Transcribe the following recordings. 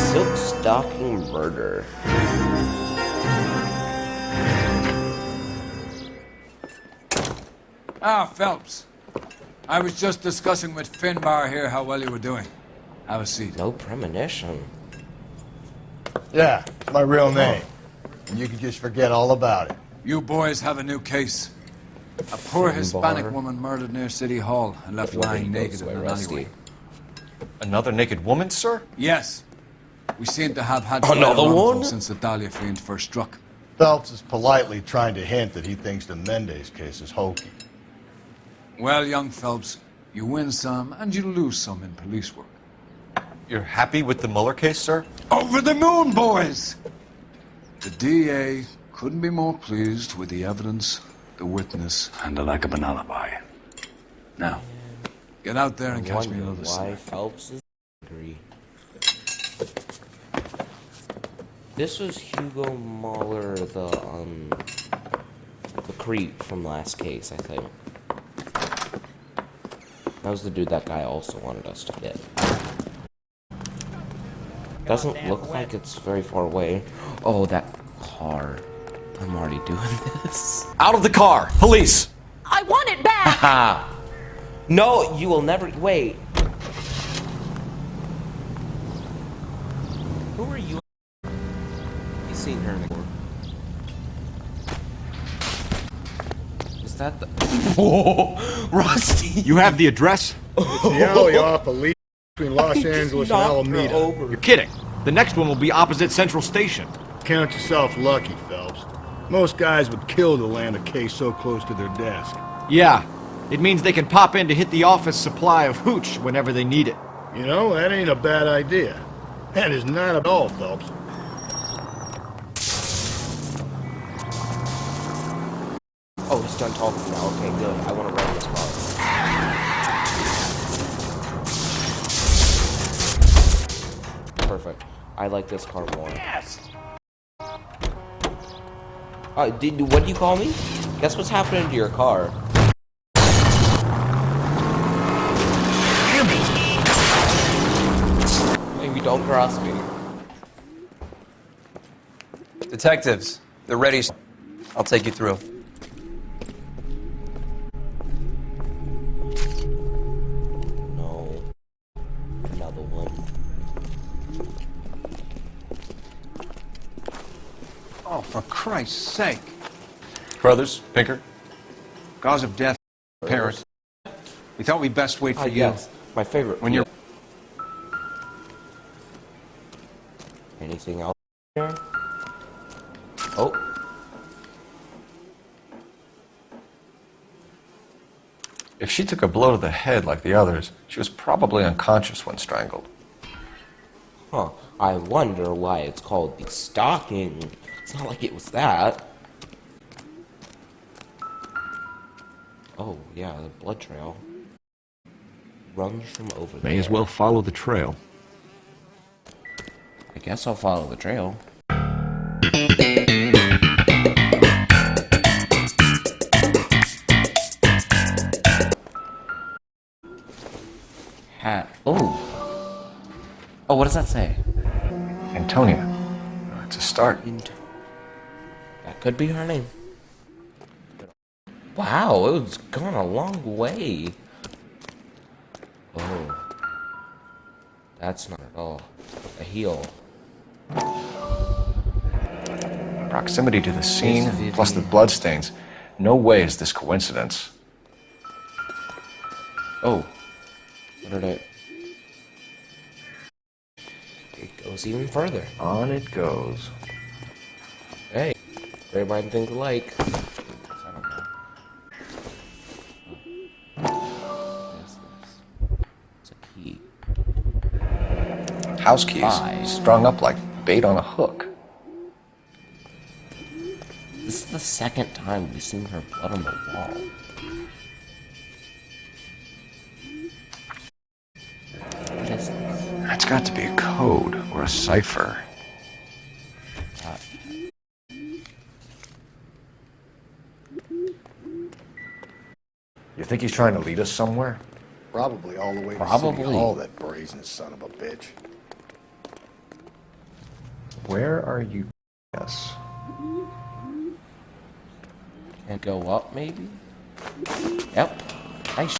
Silk stocking murder. Ah, Phelps. I was just discussing with Finbar here how well you were doing. Have a seat. No premonition. Yeah, my real name. And you can just forget all about it. You boys have a new case. A poor Hispanic woman murdered near City Hall and left lying naked in an alleyway. Another naked woman, sir? Yes. We seem to have had Another one since the Dahlia fiend first struck. Phelps is politely trying to hint that he thinks the Mendez case is hokey. Well, young Phelps, you win some and you lose some in police work. You're happy with the Mueller case, sir? Over the moon, boys! The DA couldn't be more pleased with the evidence, the witness, and the lack of an alibi. Now, get out there and catch me another why Phelps is angry. This was Hugo Mueller, the creep from last case, I think. That was the dude that guy also wanted us to get. Doesn't look like it's very far away. Oh, that car. I'm already doing this. Out of the car! Police! I want it back! Haha! No, you will never. Wait. Who are you? You seen her in the court. Is that the. Whoa! Rusty! You have the address? It's the alley off of Lee between Los Angeles and Alameda. You're kidding. The next one will be opposite Central Station. Count yourself lucky, Phelps. Most guys would kill to land a case so close to their desk. Yeah. It means they can pop in to hit the office supply of hooch whenever they need it. You know, that ain't a bad idea. That is not at all, Phelps. Oh, he's done talking now. Okay, good. I want to run this car. Perfect. I like this car more. Yes! What do you call me? Guess what's happening to your car? Maybe don't cross me. Detectives, they're ready. I'll take you through. No. Another one. Oh, for Christ's sake. Brothers, Pinker? Cause of death, parent. We thought we'd best wait for you. Yes. My favorite. When you're... Anything else here? Oh. If she took a blow to the head like the others, she was probably unconscious when strangled. Huh. I wonder why it's called the stocking. It's not like it was that. Oh, yeah, the blood trail. Runs from over there. May as well follow the trail. I guess I'll follow the trail. Hat. Oh. Oh, what does that say? Antonia. It's a start. That could be her name. Wow, it's gone a long way. Oh. That's not at all a heel. Proximity to the scene, plus the bloodstains. No way is this coincidence. Oh. What did I... It goes even further. On it goes. Hey, everybody think alike. I don't know. What is this? It's a key. House keys, strung up like bait on a hook. This is the second time we've seen her blood on the wall. What is this? That's got to be a code or a cipher. You think he's trying to lead us somewhere? Probably all the way to Probably. City Hall, that brazen son of a bitch. Where are you? Yes. And go up, maybe? Yep. Nice.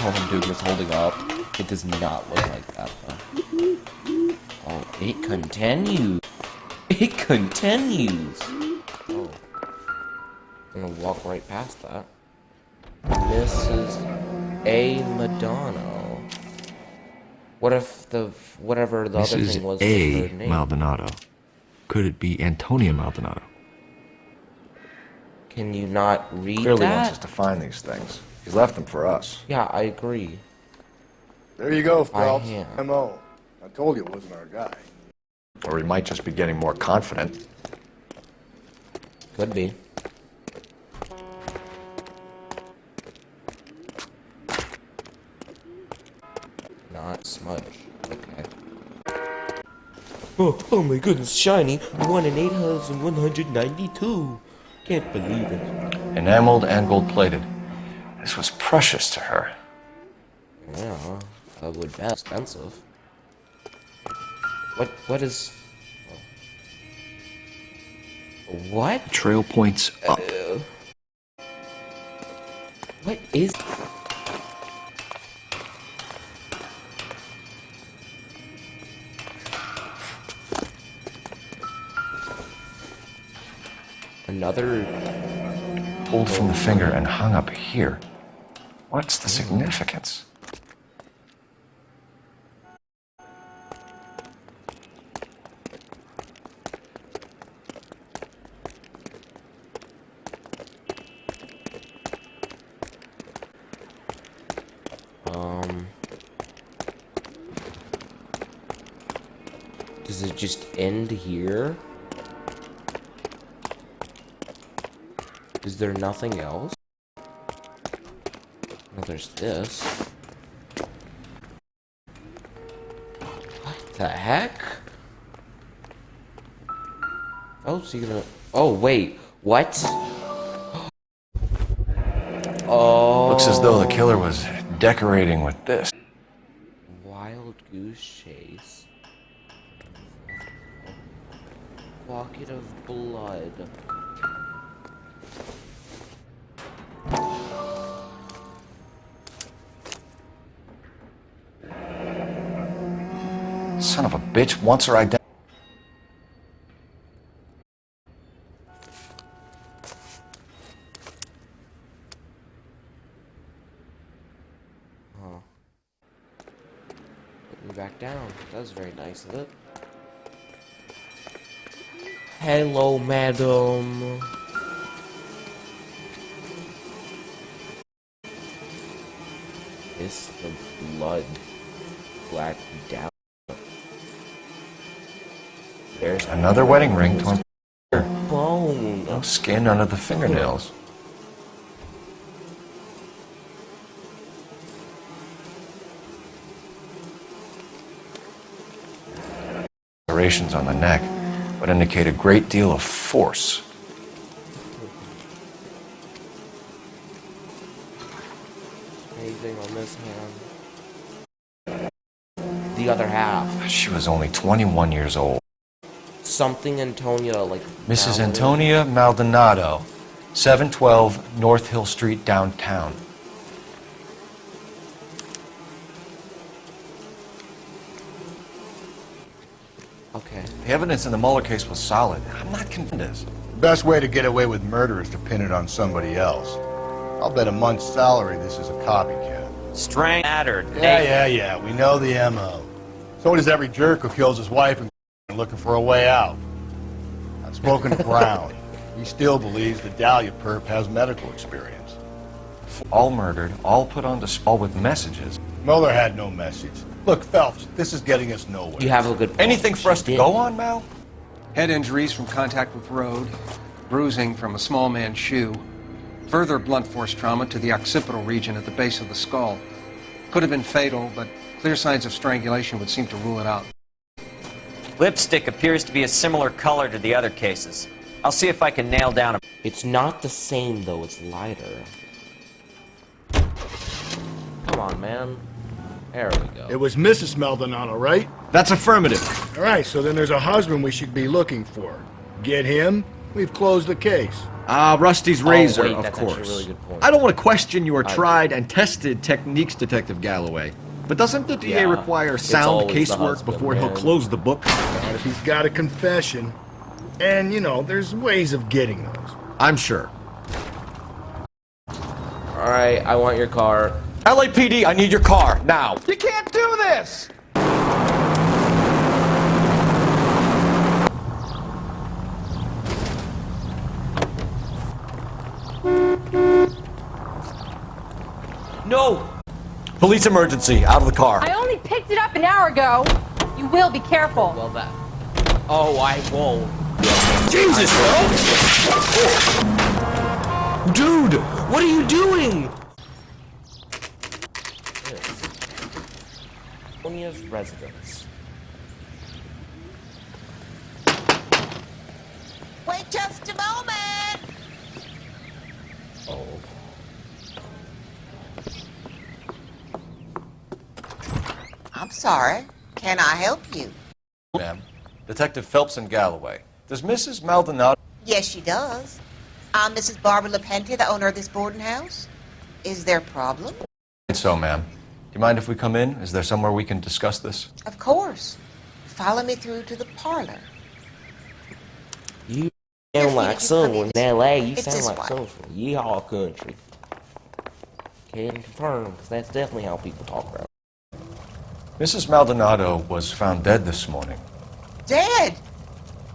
Oh, I'm doing this holding up. It does not look like that, though. Oh, it continues. It continues. Oh. I'm gonna walk right past that. Mrs. A. Madonna. What if whatever the other thing was A. her name? Maldonado. Could it be Antonia Maldonado? Can you not read Clearly that? wants us to find these things. He's left them for us. Yeah, I agree. There you go, Phelps. am. M.O. I told you it wasn't our guy. Or he might just be getting more confident. Could be. Not smudge. Okay. Oh my goodness, shiny. 1 in 8,192. Can't believe it. Enameled and gold-plated. This was precious to her. Yeah, that would be expensive. What is... What? Trail points up. What is... Another... Pulled from the finger and hung up here. What's the significance? Does it just end here? Is there nothing else? No, there's this. What the heck? Oh, so you're gonna... Oh, wait. What? Oh. Looks as though the killer was decorating with this. Wild goose chase. Bucket of blood. Son of a bitch wants her identity. Huh. Put me back down. That was very nice of it. Hello, madam. It's the blood black down. There's Another wedding ring torn. bone. No skin under the fingernails. Lacerations on the neck would indicate a great deal of force. Anything on this hand? The other half. She was only 21 years old. Something Antonia, like... Mrs. Mallory. Antonia Maldonado, 712 North Hill Street, downtown. Okay. The evidence in the Mueller case was solid. I'm not convinced. The best way to get away with murder is to pin it on somebody else. I'll bet a month's salary this is a copycat. Strang mattered. Yeah. We know the M.O. So does every jerk who kills his wife and looking for a way out. I've spoken to Brown. He still believes the Dahlia perp has medical experience. All murdered, all put on display with messages. Mueller had no message. Look, Phelps, this is getting us nowhere. You have a good point. Anything for us to go on, Mal? Head injuries from contact with road, bruising from a small man's shoe, further blunt force trauma to the occipital region at the base of the skull. Could have been fatal, but clear signs of strangulation would seem to rule it out. Lipstick appears to be a similar color to the other cases. I'll see if I can nail down a... It's not the same, though. It's lighter. Come on, man. There we go. It was Mrs. Maldonado, right? That's affirmative. All right, so then there's a husband we should be looking for. Get him, we've closed the case. Rusty's razor, wait, of that's actually a course. really good point. I don't want to question your tried and tested techniques, Detective Galloway. But doesn't the DA Yeah, require it's sound always the casework husband, before he'll man. close the book? Not if he's got a confession. And, you know, there's ways of getting those. I'm sure. Alright, I want your car. LAPD, I need your car, now. You can't do this! No! Police emergency, out of the car. I only picked it up an hour ago. You will be careful. Well, that. Oh, I won't. Jesus, Dude! What are you doing? Antonia's residence. Wait just a moment. Oh. I'm sorry. Can I help you? Ma'am, Detective Phelps and Galloway. Does Mrs. Maldonado... Yes, she does. I'm Mrs. Barbara LaPente, the owner of this boarding house. Is there a problem? So, ma'am. Do you mind if we come in? Is there somewhere we can discuss this? Of course. Follow me through to the parlor. You If sound you like come someone in, in LA. You it's sound this like way. someone from Yeehaw country. Can confirm, because that's definitely how people talk around. Mrs. Maldonado was found dead this morning. Dead?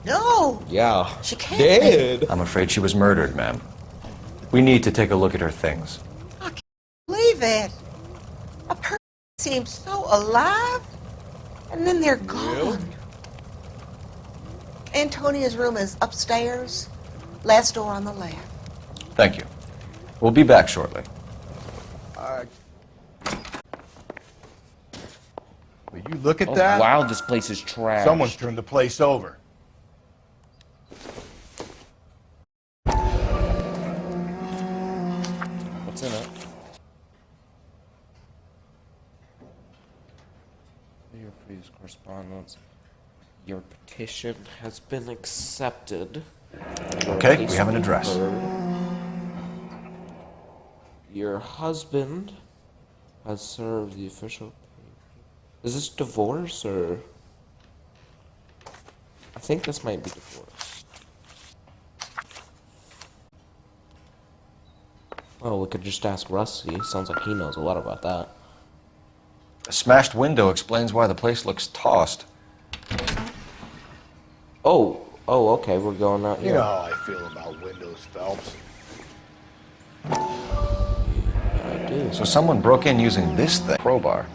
No. Yeah. She can't be. I'm afraid she was murdered, ma'am. We need to take a look at her things. I can't believe it. A person seems so alive, and then they're gone. Antonia's room is upstairs, last door on the left. Thank you. We'll be back shortly. Will you look at Oh, that? wow, this place is trash. Someone's turned the place over. What's in it? Your previous correspondence. Your petition has been accepted. Okay, Case we have an will be address. heard. Your husband has served the official... Is this divorce, or... I think this might be divorce. Oh, we could just ask Rusty. Sounds like he knows a lot about that. A smashed window explains why the place looks tossed. Oh, okay, we're going out here. You know how I feel about windows, Phelps. I do. So someone broke in using this thing. Crowbar.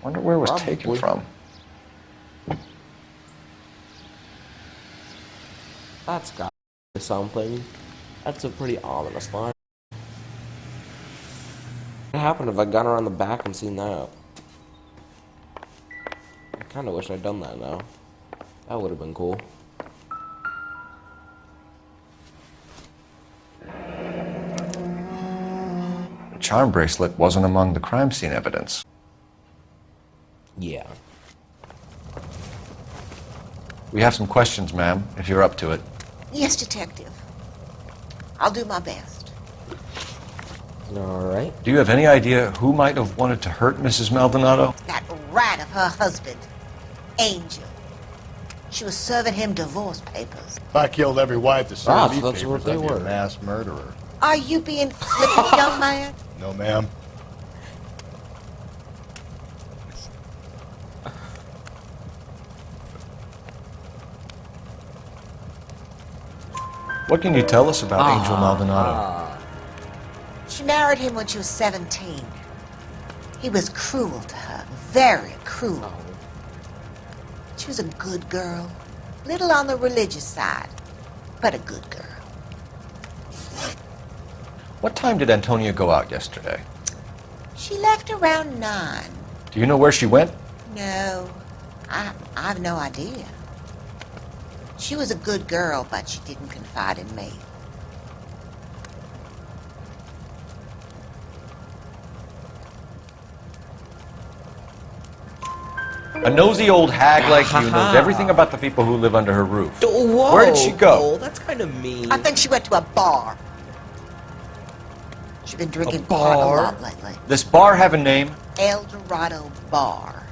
Wonder where it was taken Probably. from. That's got something. That's a pretty ominous line. What happened if I gone around the back and seen that? I kinda wish I'd done that now. That would have been cool. The charm bracelet wasn't among the crime scene evidence. Yeah. We have some questions, ma'am, if you're up to it. Yes, detective. I'll do my best. Alright. Do you have any idea who might have wanted to hurt Mrs. Maldonado? That rat of her husband, Angel. She was serving him divorce papers. If I killed every wife to serve me that's what papers, they I'd be were. a mass murderer. Are you being flippant, young man? No, ma'am. What can you tell us about Angel Maldonado? She married him when she was 17. He was cruel to her, very cruel. She was a good girl, little on the religious side, but a good girl. What time did Antonia go out yesterday? She left around 9. Do you know where she went? No, I have no idea. She was a good girl, but she didn't confide in me. A nosy old hag like you knows everything about the people who live under her roof. Whoa, Where did she go? Cole, that's kind of mean. I think she went to a bar. She's been drinking quite a lot lately. This bar have a name? El Dorado Bar.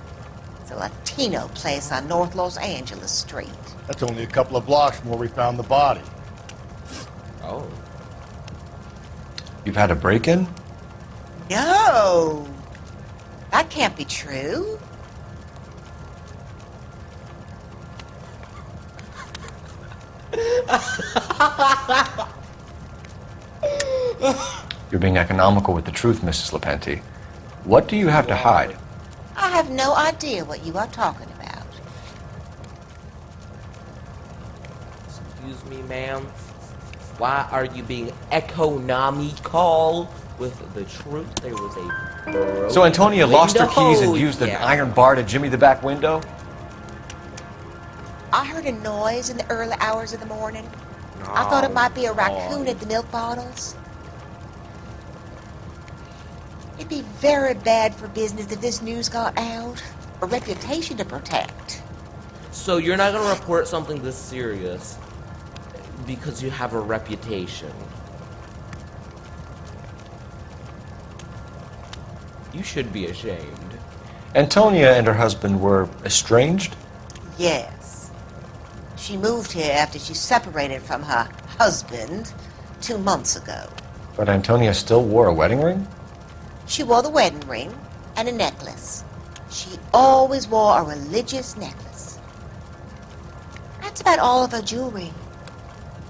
It's a Latino place on North Los Angeles Street. That's only a couple of blocks from where we found the body. Oh. You've had a break-in? No! That can't be true. You're being economical with the truth, Mrs. Lepenti. What do you have to hide? I have no idea what you are talking about. Excuse me, ma'am. Why are you being economical with the truth? There was a So Antonia lost her keys and window. used an Yeah. iron bar to jimmy the back window? I heard a noise in the early hours of the morning. I thought it might be a raccoon at the milk bottles. It'd be very bad for business if this news got out. A reputation to protect. So you're not gonna report something this serious because you have a reputation. You should be ashamed. Antonia and her husband were estranged? Yes. She moved here after she separated from her husband 2 months ago. But Antonia still wore a wedding ring? She wore the wedding ring and a necklace. She always wore a religious necklace. That's about all of her jewelry.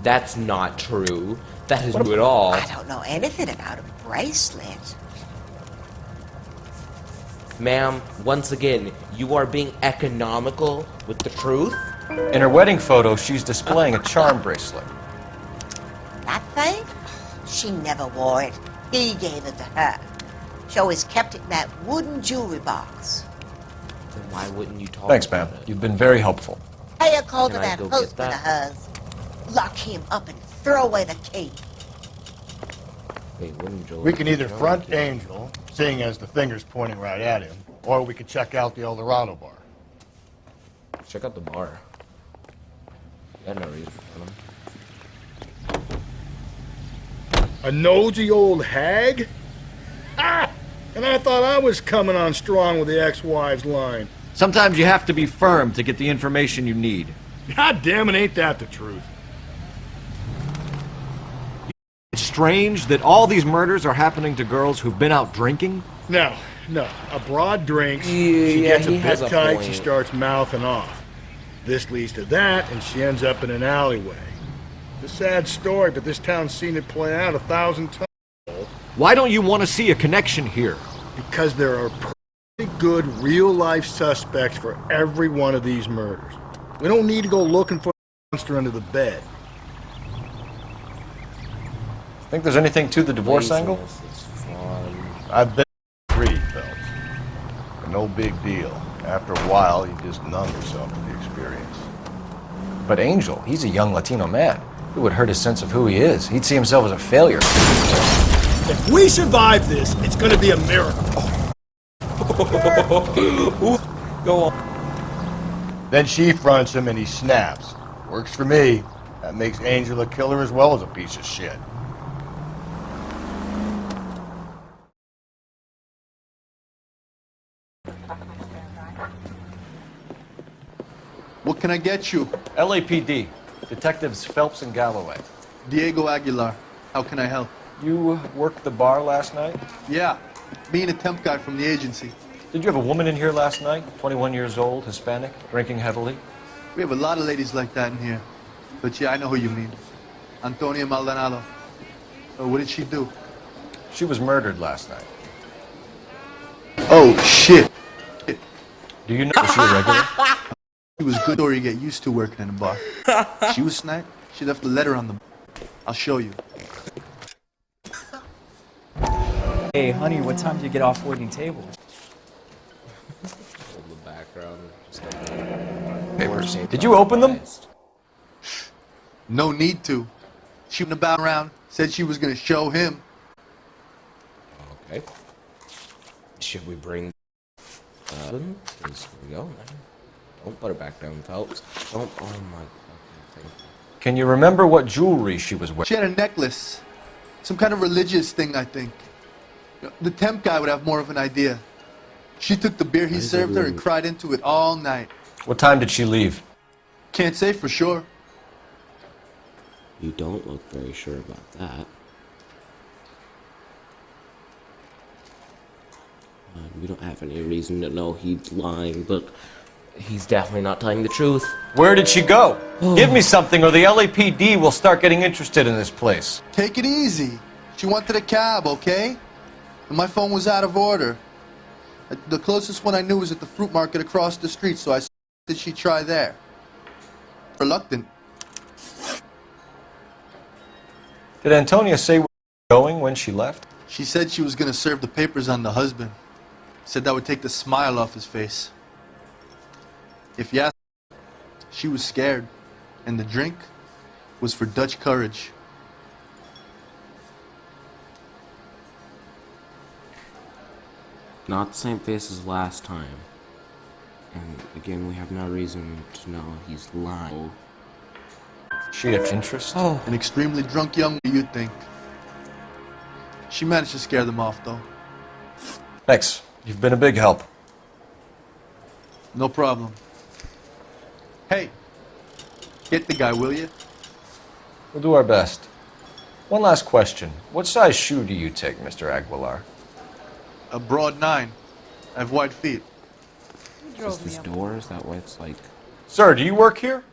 That's not true. That is true at all. I don't know anything about a bracelet. Ma'am, once again, you are being economical with the truth? In her wedding photo, she's displaying a charm bracelet. That thing? She never wore it. He gave it to her. She always kept it in that wooden jewelry box. Then why wouldn't you talk Thanks, about ma'am. it? You've been very helpful. Pay a call to Can I that go get husband of that? hers. Lock him up and throw away the key. Wait, wouldn't Joel- We can either front Angel, seeing as the finger's pointing right at him, or we could check out the El Dorado bar. Check out the bar. Got no reason for them. A nosy old hag? Ah! And I thought I was coming on strong with the ex-wives line. Sometimes you have to be firm to get the information you need. God damn it, ain't that the truth? It's strange that all these murders are happening to girls who've been out drinking. No. A broad drinks, Yeah, she gets a he bit has a tight, point. she starts mouthing off. This leads to that, and she ends up in an alleyway. It's a sad story, but this town's seen it play out 1,000 times. Why don't you want to see a connection here? Because there are pretty good real-life suspects for every one of these murders. We don't need to go looking for a monster under the bed. Think there's anything to the divorce angle? Laziness is fun. I've been free, Phelps. But no big deal. After a while, you just numb yourself to the experience. But Angel, he's a young Latino man. It would hurt his sense of who he is. He'd see himself as a failure. If we survive this, it's gonna be a miracle. Go on. Then she fronts him and he snaps. Works for me. That makes Angel a killer as well as a piece of shit. What can I get you? LAPD. Detectives Phelps and Galloway. Diego Aguilar. How can I help? You worked the bar last night? Yeah, me and a temp guy from the agency. Did you have a woman in here last night? 21 years old, Hispanic, drinking heavily? We have a lot of ladies like that in here. But yeah, I know who you mean. Antonia Maldonado. What did she do? She was murdered last night. Oh, shit. Do you know was she a regular? She was good or you get used to working in a bar. She was sniped. She left a letter on the... I'll show you. Hey, honey, what time do you get off waiting table? Hold the background. Just Papers. Did you open them? No need to. She went about around, said she was gonna show him. Okay. Should we bring Here we go, man. Don't put it back down, Phelps. Don't. Oh my fucking thing. Can you remember what jewelry she was wearing? She had a necklace. Some kind of religious thing, I think. The temp guy would have more of an idea. She took the beer he served her and cried into it all night. What time did she leave? Can't say for sure. You don't look very sure about that. We don't have any reason to know he's lying, but he's definitely not telling the truth. Where did she go? Give me something or the LAPD will start getting interested in this place. Take it easy. She wanted a cab, okay? And my phone was out of order. The closest one I knew was at the fruit market across the street, so I said she'd try there. Reluctant. Did Antonia say where she was going when she left? She said she was going to serve the papers on the husband. Said that would take the smile off his face. If you ask, she was scared. And the drink was for Dutch courage. Not the same face as last time. And again, we have no reason to know he's lying. She had interest? Oh. An extremely drunk young man, you'd think. She managed to scare them off, though. Thanks. You've been a big help. No problem. Hey, get the guy, will you? We'll do our best. One last question. What size shoe do you take, Mr. Aguilar? A broad 9. I have wide feet. Is this door? Is that what it's like? Sir, do you work here?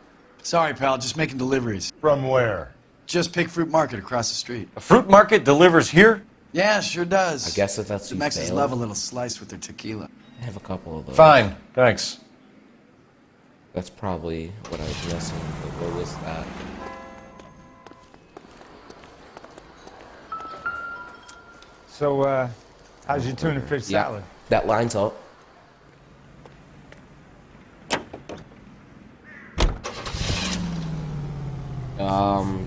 Sorry, pal, just making deliveries. From where? Just Pig Fruit Market across the street. A fruit market delivers here? Yeah, sure does. I guess if that's the Mexicans love a little slice with their tequila. I have a couple of those. Fine, thanks. That's probably what I was missing, but what was that? So, how's your tuna fish salad? That lines up.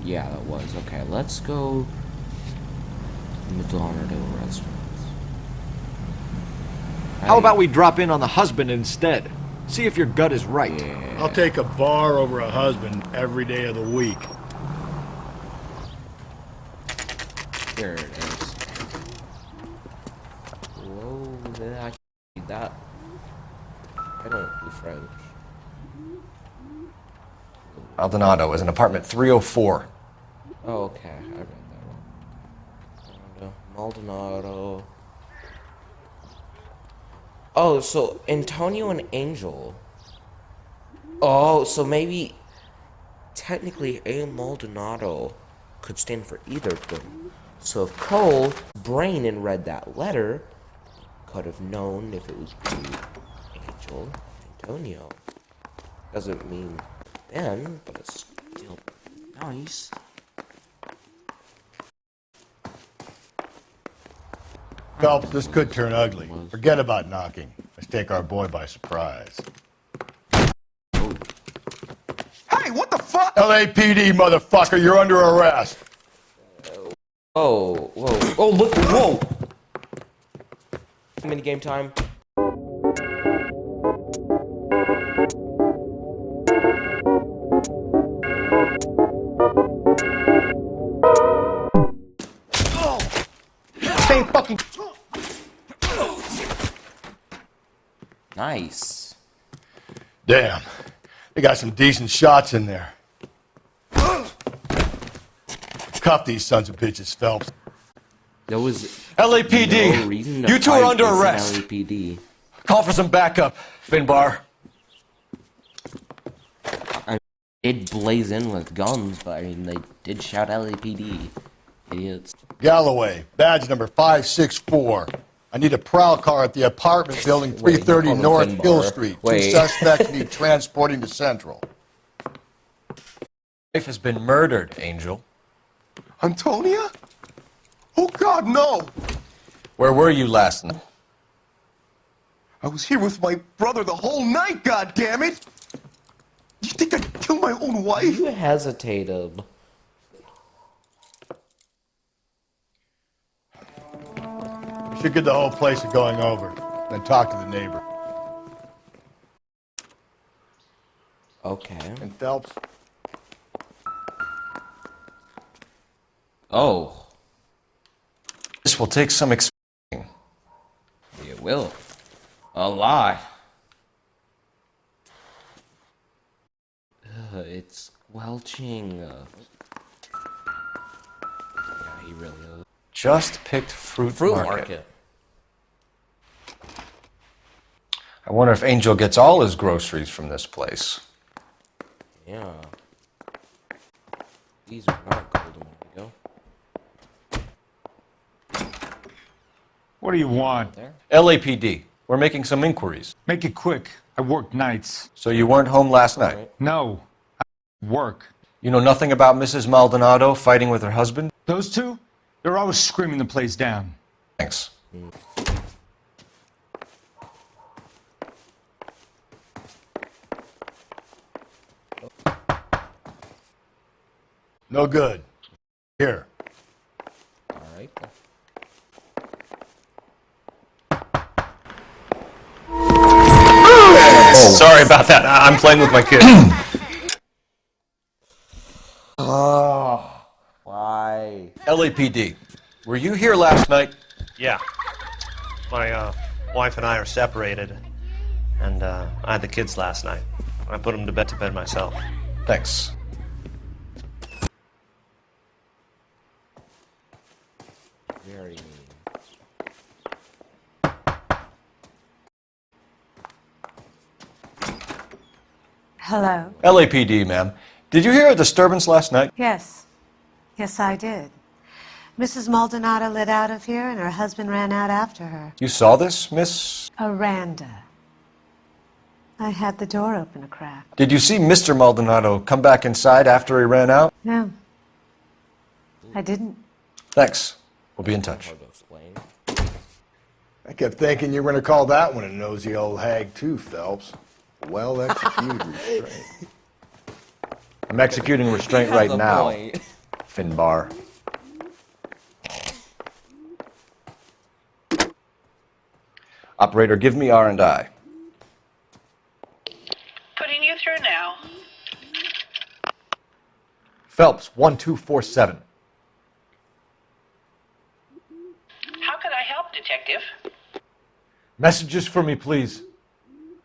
Yeah, that was. Okay, let's go Maldonado restaurants. How about we drop in on the husband instead? See if your gut is right. Yeah. I'll take a bar over a husband every day of the week. Here it is. Whoa, I can't read that. I don't do French. Maldonado is in apartment 304. Oh, okay. I read that wrong. Maldonado. Oh, so Antonio and Angel. Oh, so maybe technically A. Maldonado could stand for either of them. So if Cole, brain, and read that letter, could have known if it was Angel, Antonio. Doesn't mean then, but it's still nice. Phelps, this could turn ugly. Forget about knocking. Let's take our boy by surprise. Hey, what the fuck? LAPD, motherfucker, you're under arrest. Oh, whoa. Oh, look, whoa! Mini game time. Same fucking... Nice. Damn. They got some decent shots in there. Cuff these sons of bitches, Phelps. There was LAPD, no reason to you two are fight under this arrest. LAPD. Call for some backup, Finbar. I did blaze in with guns, but I mean, they did shout LAPD. Idiots. Galloway, badge number 564. I need a prowl car at the apartment building 330 North Hill Street. Two suspects need transporting to Central. Wife has been murdered, Angel. Antonia? Oh, God, no! Where were you last night? I was here with my brother the whole night, goddammit! You think I'd kill my own wife? You hesitated. We should get the whole place going over, then talk to the neighbor. Okay. And Phelps, Oh. This will take some explaining. It will. A lot. It's squelching. Yeah, he really is. Just picked fruit market. I wonder if Angel gets all his groceries from this place. Yeah. These are not golden Wendigo. What do you want? LAPD. We're making some inquiries. Make it quick. I work nights. So you weren't home last night? No. I work. You know nothing about Mrs. Maldonado fighting with her husband? Those two? They're always screaming the place down. Thanks. no good. Here. All right. Sorry about that. I'm playing with my kid. Oh, why? LAPD. Were you here last night? Yeah. My wife and I are separated, and I had the kids last night. I put them to bed myself. Thanks. Very mean. Hello. LAPD, ma'am. Did you hear a disturbance last night? Yes. Yes, I did. Mrs. Maldonado lit out of here, and her husband ran out after her. You saw this, Miss? Aranda. I had the door open a crack. Did you see Mr. Maldonado come back inside after he ran out? No. I didn't. Thanks. We'll be in touch. I kept thinking you were going to call that one a nosy old hag too, Phelps. Well executed restraint. I'm executing restraint right now, Finbar. Operator, give me R&I. Putting you through now. Phelps, 1247. How can I help, Detective? Messages for me, please.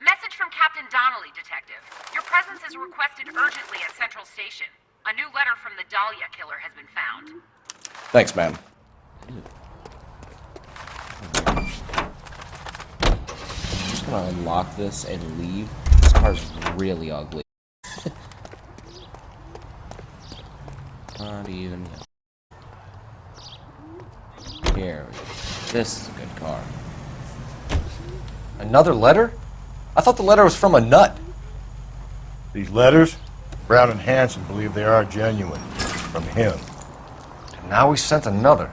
Message from Captain Donnelly, Detective. Your presence is requested urgently at Central Station. A new letter from the Dahlia killer has been found. Thanks, ma'am. I'm just gonna unlock this and leave. This car's really ugly. Not even. Here we go. This is a good car. Another letter? I thought the letter was from a nut. These letters, Brown and Hanson believe they are genuine. From him. And now we sent another.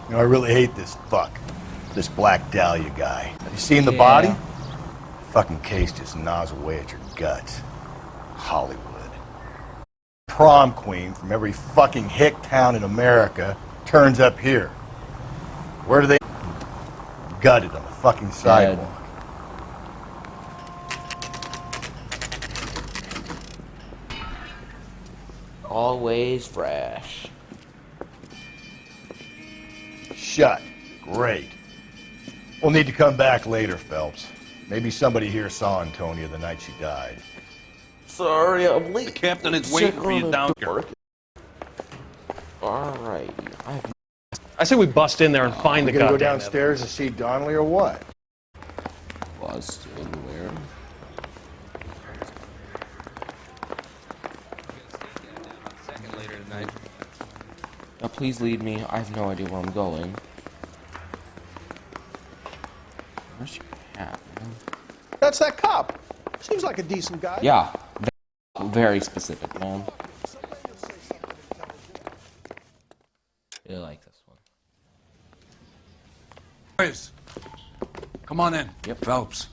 You know, I really hate this fuck. This Black Dahlia guy. Have you seen the body? Fucking case just gnaws away at your guts. Hollywood. Prom queen from every fucking hick town in America turns up here. Where do they? Gutted on the fucking sidewalk. Always fresh. Shut. Great. We'll need to come back later, Phelps. Maybe somebody here saw Antonia the night she died. Sorry, I'm late. The captain is waiting for you down here. Alright. I say we bust in there and find the You gonna go goddamn downstairs to see Donnelly or what? Bust in where? Later tonight. Now please lead me. I have no idea where I'm going. Where's your hat, man? That's that cop. Seems like a decent guy. Yeah. Very specific, man. I like this one. Boys, come on in. Yep. Phelps,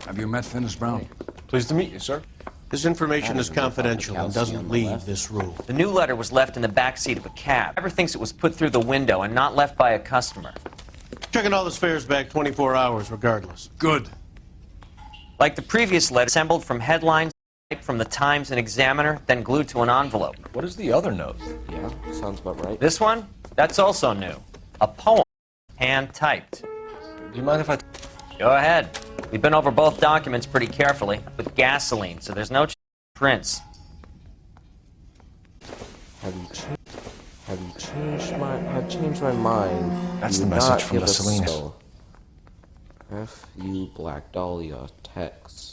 have you met Finis Brown? Pleased to meet you, sir. His information is confidential and doesn't leave this room. The new letter was left in the back seat of a cab. Driver thinks it was put through the window and not left by a customer. Checking all this fares back 24 hours regardless. Good. Like the previous letter, assembled from headlines from the Times and Examiner, then glued to an envelope. What is the other note? Yeah, sounds about right. This one? That's also new. A poem, hand-typed. Do you mind if I... Go ahead. We've been over both documents pretty carefully, with gasoline, so there's no prints. Have you changed my mind? That's Do the not message from give the us Salinas. skull. F you Black Dahlia text.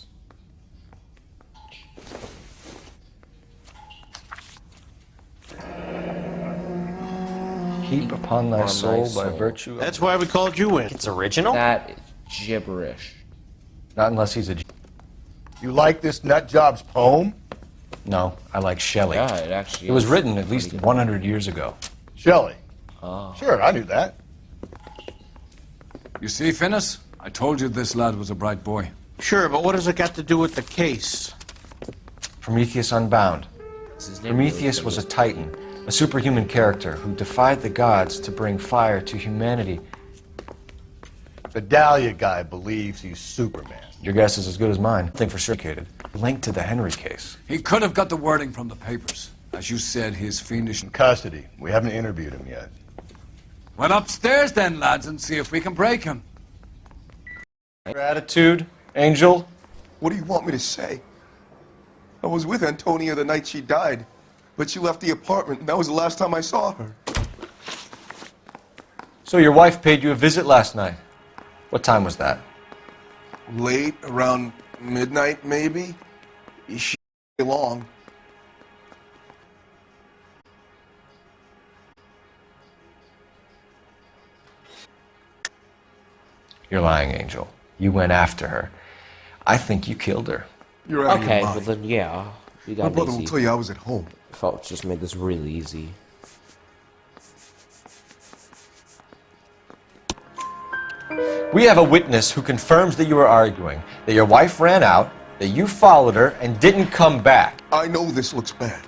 Heap upon thy soul by virtue of... That's why we called you in. It's original? That is gibberish. Not unless he's a... You like this nut job's poem? No, I like Shelley. Yeah, it actually It was is written at least 100 years ago. Shelley. Oh. Sure, I knew that. You see, Finnis? I told you this lad was a bright boy. Sure, but what has it got to do with the case? Prometheus Unbound. Prometheus was a titan, a superhuman character who defied the gods to bring fire to humanity. The Dahlia guy believes he's Superman. Your guess is as good as mine. Think for sure. Linked to the Henry case. He could have got the wording from the papers. As you said, he is fiendish. In custody. We haven't interviewed him yet. Well, upstairs then, lads, and see if we can break him. Gratitude, Angel. What do you want me to say? I was with Antonia the night she died, but she left the apartment, and that was the last time I saw her. So your wife paid you a visit last night. What time was that? Late, around midnight, maybe? She long. You're lying, Angel. You went after her. I think you killed her. You're out of your Okay, mind. well then, yeah. You got My brother easy. will tell you I was at home. Felt just made this really easy. We have a witness who confirms that you were arguing, that your wife ran out, that you followed her, and didn't come back. I know this looks bad,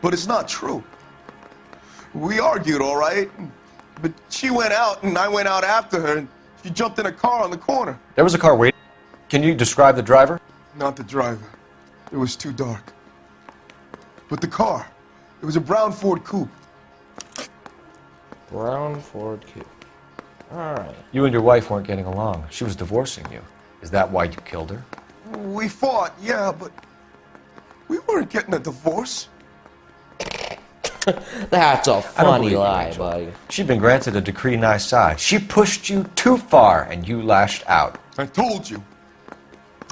but it's not true. We argued, all right, but she went out, and I went out after her, and she jumped in a car on the corner. There was a car waiting. Can you describe the driver? Not the driver. It was too dark. But the car, it was a brown Ford Coupe. Brown Ford Coupe. Alright. You and your wife weren't getting along. She was divorcing you. Is that why you killed her? We fought, yeah, but we weren't getting a divorce. That's a I don't funny believe you, lie, Angel. buddy. She'd been granted a decree nisi. She pushed you too far, and you lashed out. I told you,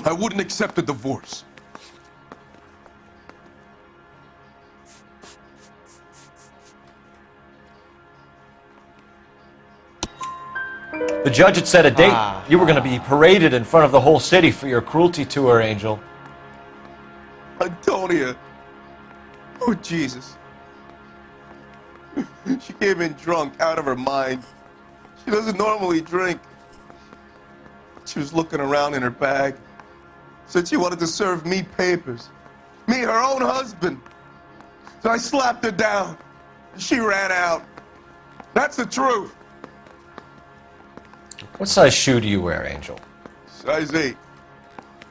I wouldn't accept a divorce. The judge had set a date. You were going to be paraded in front of the whole city for your cruelty to her, Angel. Antonia. Oh, Jesus. She came in drunk, out of her mind. She doesn't normally drink. She was looking around in her bag. Said she wanted to serve me papers. Me, her own husband. So I slapped her down. She ran out. That's the truth. What size shoe do you wear, Angel? Size 8.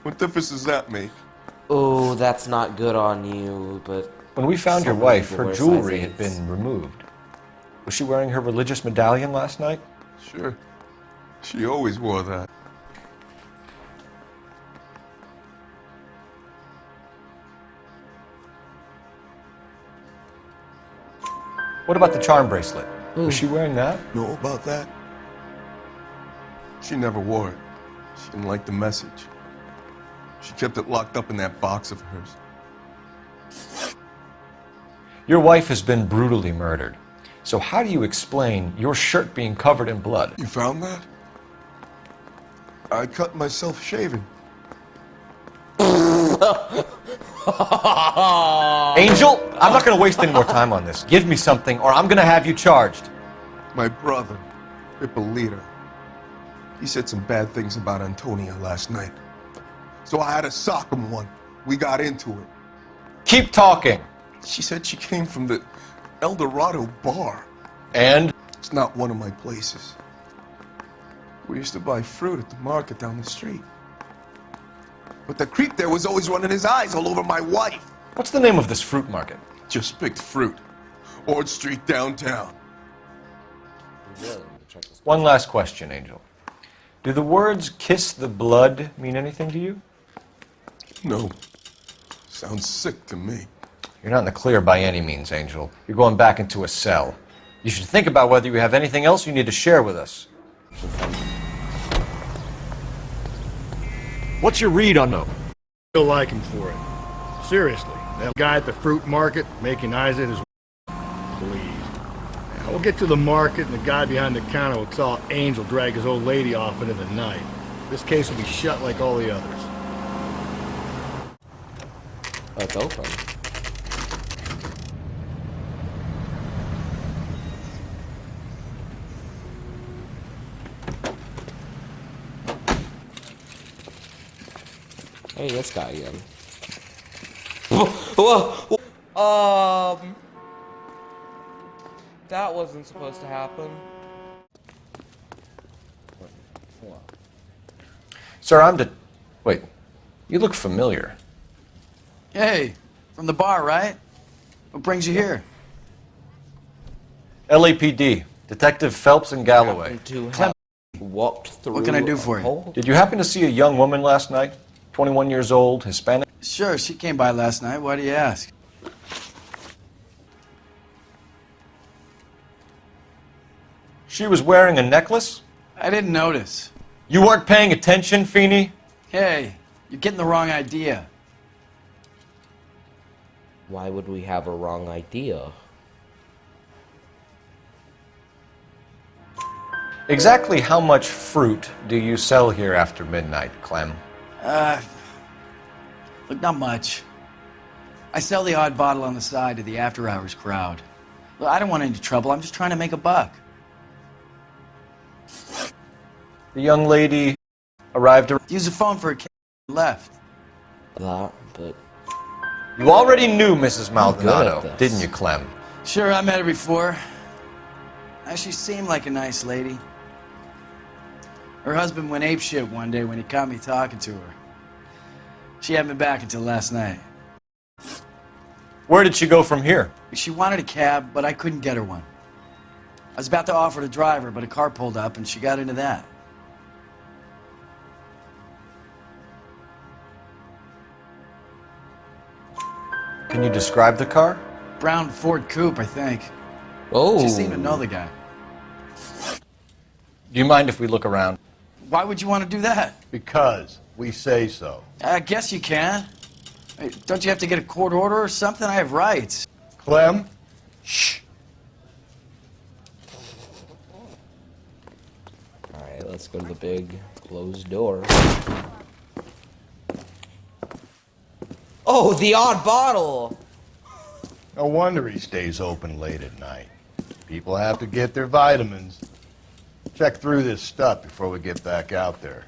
What difference does that make? Oh, that's not good on you, but... When we found your some wife, people her wear jewelry size had 8s. been removed. Was she wearing her religious medallion last night? Sure. She always wore that. What about the charm bracelet? Was she wearing that? Know about that? She never wore it. She didn't like the message. She kept it locked up in that box of hers. Your wife has been brutally murdered. So how do you explain your shirt being covered in blood? You found that? I cut myself shaving. Angel, I'm not going to waste any more time on this. Give me something or I'm going to have you charged. My brother, Ippolito, he said some bad things about Antonia last night. So I had to sock him one. We got into it. Keep talking. She said she came from the El Dorado bar. And? It's not one of my places. We used to buy fruit at the market down the street. But the creep there was always running his eyes all over my wife. What's the name of this fruit market? Just picked fruit. Ord Street downtown. One last question, Angel. Do the words kiss the blood mean anything to you? No. Sounds sick to me. You're not in the clear by any means, Angel. You're going back into a cell. You should think about whether you have anything else you need to share with us. What's your read on them? Still like him for it. Seriously, that guy at the fruit market making eyes at his please. Now, we'll get to the market and the guy behind the counter will saw Angel drag his old lady off into the night. This case will be shut like all the others. It's open. Hey, this guy again. Whoa! That wasn't supposed to happen. Sir, Wait, you look familiar. Hey, from the bar, right? What brings you here? LAPD, Detective Phelps and Galloway. To have walked through. What can I do for you? Did you happen to see a young woman last night? 21 years old, Hispanic? Sure, she came by last night. Why do you ask? She was wearing a necklace? I didn't notice. You weren't paying attention, Feeney? Hey, you're getting the wrong idea. Why would we have a wrong idea? Exactly how much fruit do you sell here after midnight, Clem? Look, not much. I sell the odd bottle on the side to the after-hours crowd. Look, I don't want any trouble. I'm just trying to make a buck. The young lady arrived... Use the phone for a kid and left. That, but... You already knew Mrs. Maldonado, didn't you, Clem? Sure, I met her before. She seemed like a nice lady. Her husband went apeshit one day when he caught me talking to her. She hadn't been back until last night. Where did she go from here? She wanted a cab, but I couldn't get her one. I was about to offer to drive her, but a car pulled up and she got into that. Can you describe the car? Brown Ford Coupe, I think. Oh. She seemed to know the guy. Do you mind if we look around? Why would you want to do that? Because we say so. I guess you can. Hey, don't you have to get a court order or something? I have rights. Clem? Shh. Alright, let's go to the big closed door. Oh, the odd bottle! No wonder he stays open late at night. People have to get their vitamins. Check through this stuff before we get back out there.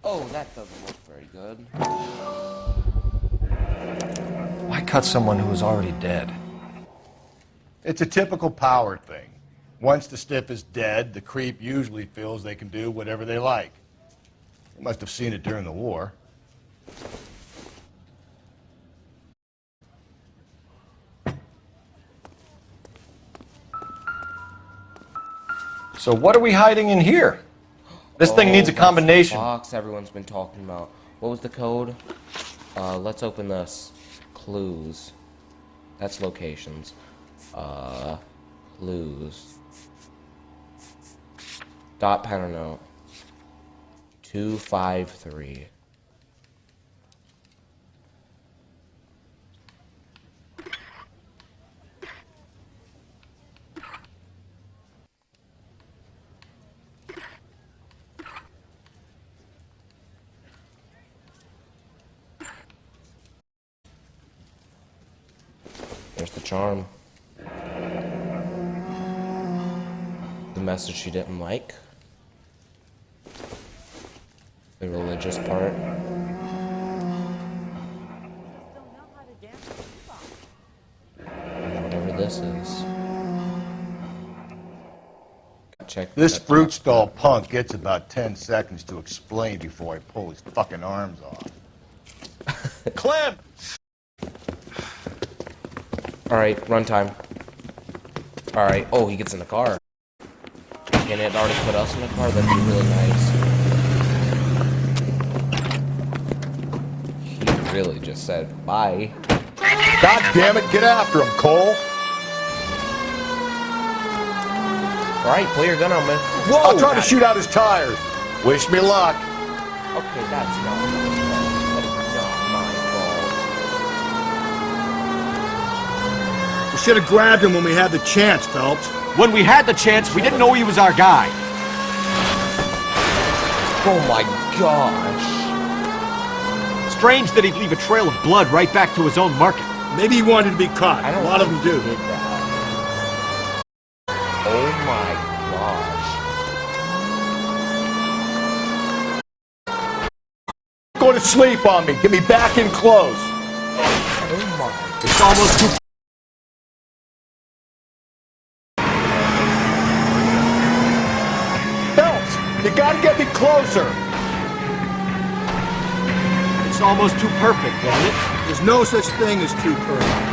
Oh, that doesn't look very good. Why cut someone who was already dead? It's a typical power thing. Once the stiff is dead, the creep usually feels they can do whatever they like. You must have seen it during the war. So what are we hiding in here? This thing needs a combination. That's the box everyone's been talking about. What was the code? Let's open this. Clues. That's locations. Clues. Dot pattern note. 253. There's the charm. message she didn't like. The religious part. Whatever this is. Check This fruit stall punk gets about 10 seconds to explain before I pull his fucking arms off. Clem! Alright, runtime. Alright, oh, he gets in the car. And it already put us in the car, that'd be really nice. He really just said, bye. God damn it, get after him, Cole! Alright, pull your gun on, man. Whoa! I'll try to shoot out his tires. Wish me luck. Okay, that's not my fault. That is not my fault. We should have grabbed him when we had the chance, Phelps. When we had the chance, we didn't know he was our guy. Oh my gosh. Strange that he'd leave a trail of blood right back to his own market. Maybe he wanted to be caught. A lot of them do. Oh my gosh. Go to sleep on me. Get me back in close. Oh my. It's almost too... Phelps, you gotta get me closer. It's almost too perfect, isn't it? There's no such thing as too perfect.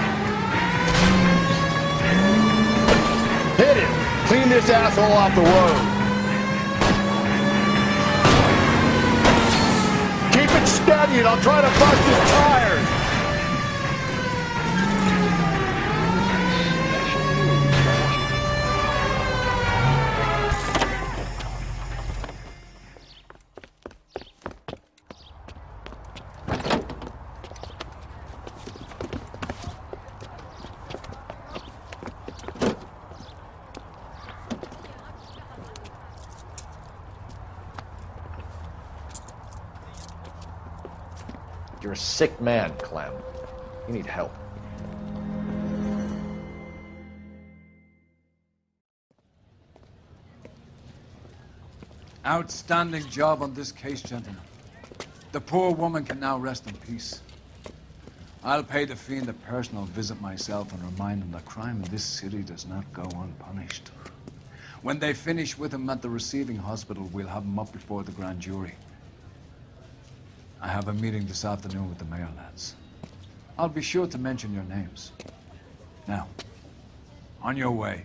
Hit it. Clean this asshole off the road. Keep it steady and I'll try to bust his tires. You're a sick man, Clem. You need help. Outstanding job on this case, gentlemen. The poor woman can now rest in peace. I'll pay the fiend a personal visit myself and remind him that crime in this city does not go unpunished. When they finish with him at the receiving hospital, we'll have him up before the grand jury. I have a meeting this afternoon with the mayor lads. I'll be sure to mention your names. Now, on your way.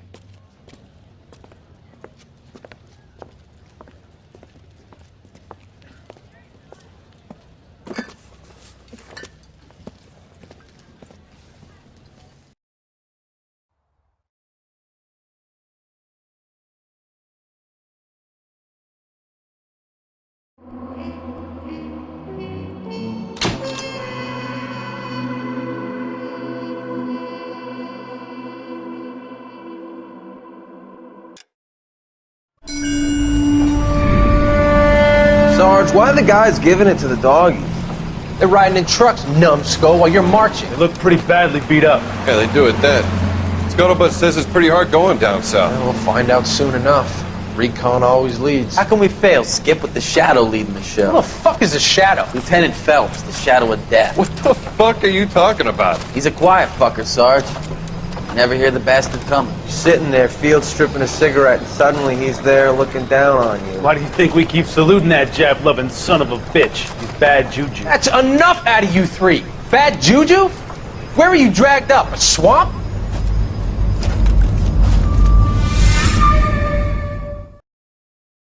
Sarge, why are the guys giving it to the doggies? They're riding in trucks, numbskull, while you're marching. They look pretty badly beat up. Yeah, they do at that. Scuttlebutt says it's pretty hard going down south. Well, we'll find out soon enough. Recon always leads. How can we fail, Skip, with the Shadow leading the show? Who the fuck is the Shadow? Lieutenant Phelps, the Shadow of Death. What the fuck are you talking about? He's a quiet fucker, Sarge. Never hear the bastard coming. You're sitting there, field stripping a cigarette, and suddenly he's there looking down on you. Why do you think we keep saluting that Jap-loving son of a bitch? He's bad juju. That's enough out of you three. Bad juju? Where were you dragged up? A swamp?